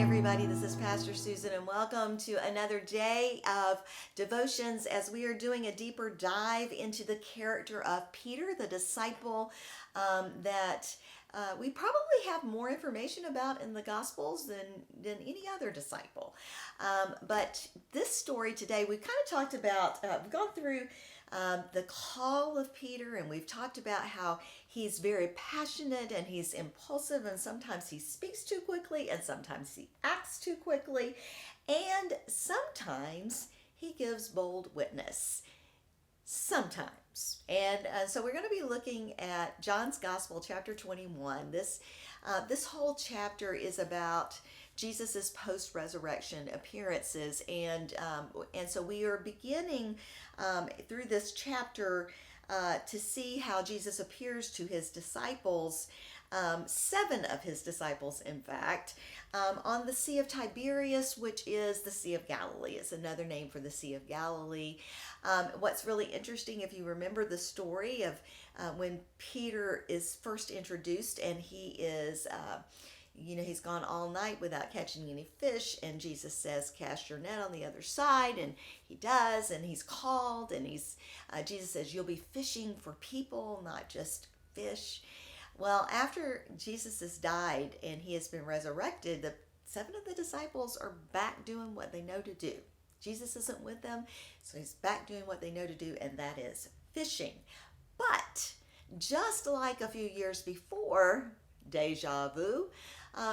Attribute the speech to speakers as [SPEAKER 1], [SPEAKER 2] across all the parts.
[SPEAKER 1] everybody. This is Pastor Susan, and welcome to another day of devotions as we are doing a deeper dive into the character of Peter, the disciple that we probably have more information about in the Gospels than any other disciple. But this story today, we kind of talked about, we've gone through the call of Peter, and we've talked about how he's very passionate and he's impulsive, and sometimes he speaks too quickly, and sometimes he acts too quickly, and sometimes he gives bold witness. Sometimes. And so we're going to be looking at John's Gospel, chapter 21. This whole chapter is about Jesus's post-resurrection appearances, and so we are beginning through this chapter to see how Jesus appears to his disciples, 7 of his disciples, in fact, on the Sea of Tiberias, which is the Sea of Galilee. It's another name for the Sea of Galilee. What's really interesting, if you remember the story of when Peter is first introduced, and he is he's gone all night without catching any fish, and Jesus says, cast your net on the other side, and he does, and he's called, and Jesus says, you'll be fishing for people, not just fish. Well, after Jesus has died and he has been resurrected, the 7 of the disciples are back doing what they know to do. Jesus isn't with them, so he's back doing what they know to do, and that is fishing. But just like a few years before, deja vu,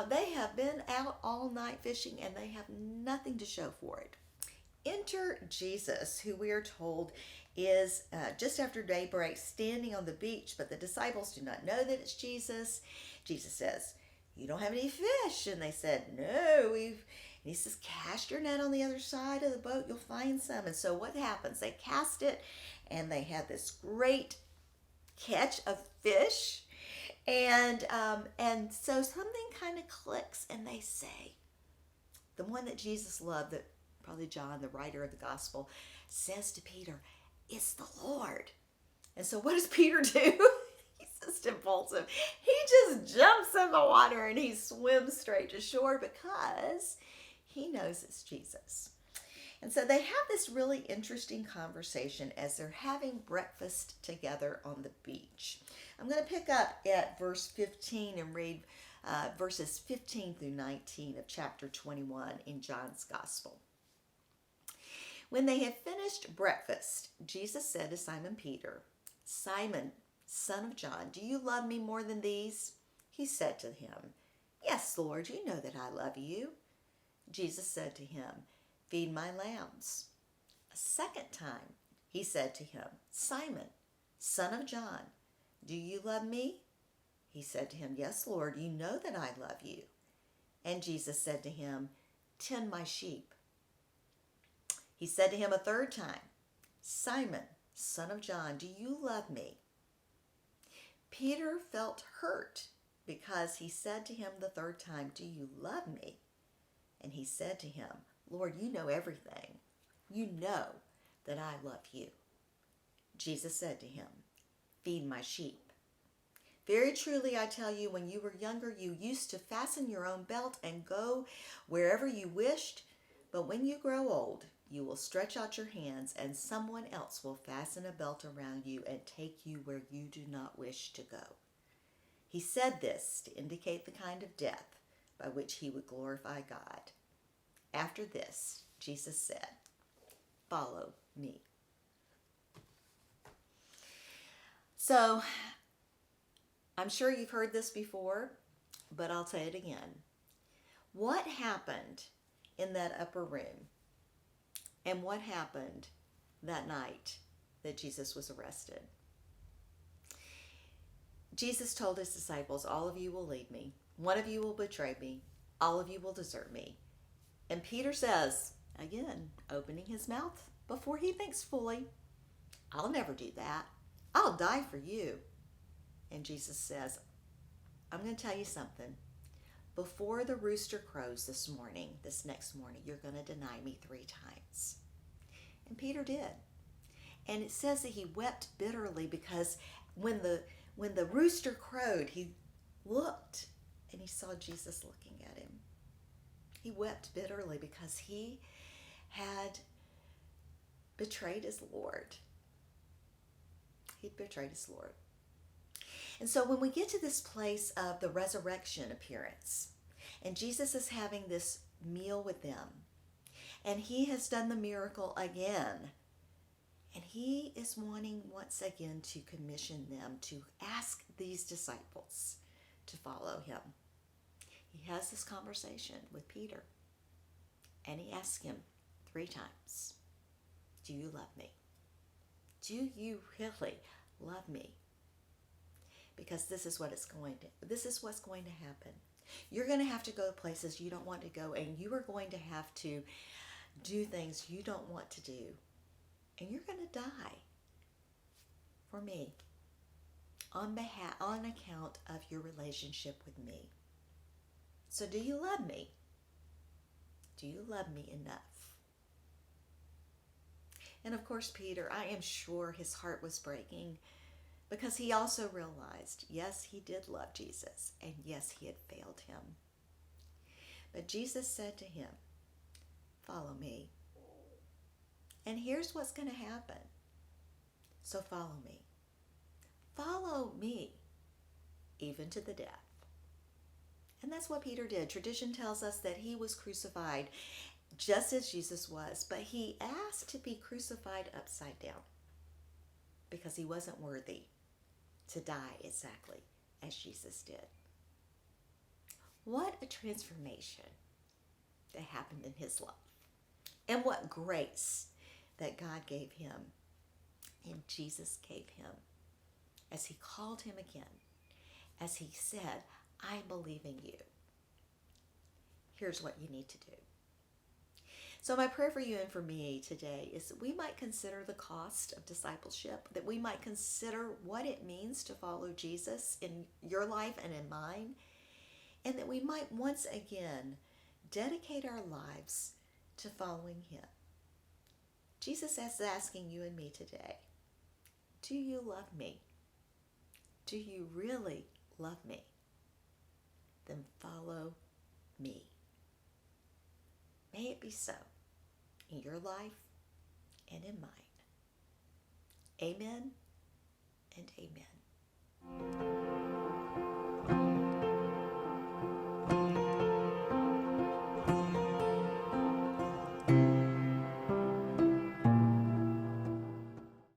[SPEAKER 1] they have been out all night fishing and they have nothing to show for it. Enter Jesus, who we are told is just after daybreak standing on the beach, but the disciples do not know that it's Jesus. Jesus says, you don't have any fish. And they said, no, and he says, cast your net on the other side of the boat, you'll find some. And so what happens? They cast it, and they had this great catch of fish. And so something kind of clicks, and they say, the one that Jesus loved, that probably John, the writer of the gospel, says to Peter, it's the Lord. And so what does Peter do? He's just impulsive. He just jumps in the water and he swims straight to shore because he knows it's Jesus. And so they have this really interesting conversation as they're having breakfast together on the beach. I'm going to pick up at verse 15 and read verses 15 through 19 of chapter 21 in John's Gospel. When they had finished breakfast, Jesus said to Simon Peter, Simon, son of John, do you love me more than these? He said to him, yes, Lord, you know that I love you. Jesus said to him, feed my lambs. A second time, he said to him, Simon, son of John, do you love me? He said to him, yes, Lord, you know that I love you. And Jesus said to him, tend my sheep. He said to him a third time, Simon, son of John, do you love me? Peter felt hurt because he said to him the third time, do you love me? And he said to him, Lord, you know everything. You know that I love you. Jesus said to him, feed my sheep. Very truly, I tell you, when you were younger, you used to fasten your own belt and go wherever you wished. But when you grow old, you will stretch out your hands, and someone else will fasten a belt around you and take you where you do not wish to go. He said this to indicate the kind of death by which he would glorify God. After this, Jesus said, follow me. So, I'm sure you've heard this before, but I'll say it again. What happened in that upper room? And what happened that night that Jesus was arrested? Jesus told his disciples, all of you will leave me. One of you will betray me. All of you will desert me. And Peter says, again, opening his mouth before he thinks fully, I'll never do that. I'll die for you. And Jesus says, I'm going to tell you something. Before the rooster crows this next morning, you're going to deny me 3 times. And Peter did. And it says that he wept bitterly because when the rooster crowed, he looked and he saw Jesus looking at him. He wept bitterly because he had betrayed his Lord. He'd betrayed his Lord. And so when we get to this place of the resurrection appearance, and Jesus is having this meal with them, and he has done the miracle again, and he is wanting once again to commission them to ask these disciples to follow him. He has this conversation with Peter, and he asks him 3 times, do you love me? Do you really love me? Because this is what's going to happen. You're going to have to go places you don't want to go, and you are going to have to do things you don't want to do. And you're going to die for me on account of your relationship with me. So do you love me? Do you love me enough? And of course, Peter, I am sure his heart was breaking because he also realized, yes, he did love Jesus, and yes, he had failed him. But Jesus said to him, follow me. And here's what's going to happen. So follow me. Follow me, even to the death. And that's what Peter did. Tradition tells us that he was crucified just as Jesus was, but he asked to be crucified upside down because he wasn't worthy to die exactly as Jesus did. What a transformation that happened in his life. And what grace that God gave him and Jesus gave him as he called him again, as he said, I believe in you. Here's what you need to do. So my prayer for you and for me today is that we might consider the cost of discipleship, that we might consider what it means to follow Jesus in your life and in mine, and that we might once again dedicate our lives to following him. Jesus is asking you and me today, do you love me? Do you really love me? Then follow me. May it be so in your life and in mine. Amen and amen.